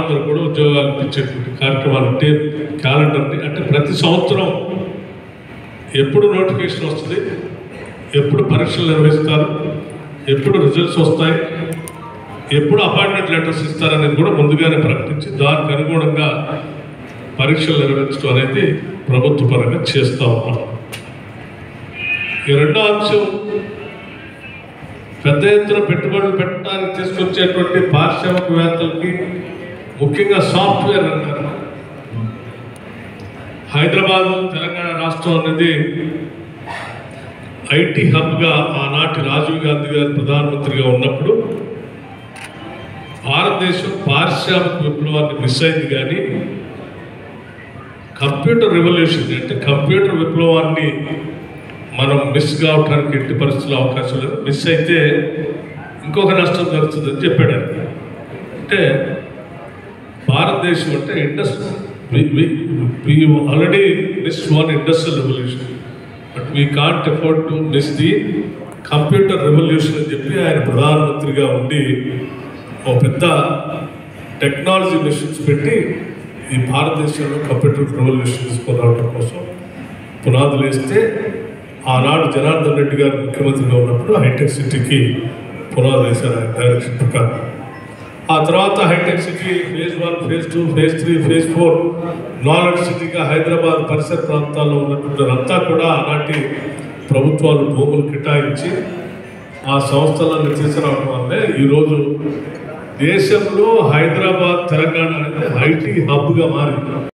వాళ్ళందరూ కూడా ఉద్యోగాలు ఇప్పించేటువంటి కార్యక్రమాలు క్యాలెండర్ని అంటే ప్రతి సంవత్సరం ఎప్పుడు నోటిఫికేషన్ వస్తుంది, ఎప్పుడు పరీక్షలు నిర్వహిస్తారు, ఎప్పుడు రిజల్ట్స్ వస్తాయి, ఎప్పుడు అపాయింట్మెంట్ లెటర్స్ ఇస్తారనేది కూడా ముందుగానే ప్రకటించి దానికి అనుగుణంగా పరీక్షలు నిర్వహించడం అనేది ప్రభుత్వ పరంగా చేస్తూ ఉన్నాం. ఈ రెండో అంశం పెద్ద ఎత్తున పెట్టుబడులు పెట్టడానికి తీసుకొచ్చేటువంటి పారిశ్రామికవేత్తలకి ముఖ్యంగా సాఫ్ట్వేర్ రంగాలు హైదరాబాద్ తెలంగాణ రాష్ట్రం అనేది ఐటీ హబ్గా ఆనాటి రాజీవ్ గాంధీ గారు ప్రధానమంత్రిగా ఉన్నప్పుడు భారతదేశం పారిశ్రామిక విప్లవాన్ని మిస్ అయింది. కానీ కంప్యూటర్ రెవల్యూషన్ అంటే కంప్యూటర్ విప్లవాన్ని మనం మిస్ కావడానికి ఎట్టి పరిస్థితుల్లో అవకాశం లేదు. మిస్ అయితే ఇంకొక నష్టం జరుగుతుందని చెప్పాడు. అంటే భారతదేశం అంటే we already missed one industrial revolution, but we can't afford to miss the computer revolution అని చెప్పి ఆయన ప్రధానమంత్రిగా ఉండి ఒక పెద్ద టెక్నాలజీ మిషన్స్ పెట్టి ఈ భారతదేశంలో కంప్యూటర్ రెవల్యూషన్ తీసుకురావడం కోసం పునాదులు వేస్తే ఆనాడు జనార్దన్ రెడ్డి గారు ముఖ్యమంత్రిగా ఉన్నప్పుడు హైటెక్ సిటీకి పునాదులు వేశారు ఆయన డైరెక్షన్ ప్రకారం. ఆ తర్వాత హైటెక్ City phase 1, phase 2, phase 3, phase 4 knowledge సిటీగా హైదరాబాద్ పరిసర ప్రాంతాల్లో ఉన్నటువంటి అంతా కూడా ఆనాటి ప్రభుత్వాలు భూములు కేటాయించి ఆ సంస్థలను తీసుకురావడం వల్లే ఈరోజు దేశంలో హైదరాబాద్ తెలంగాణ అనేది ఐటీ హబ్గా మారింది.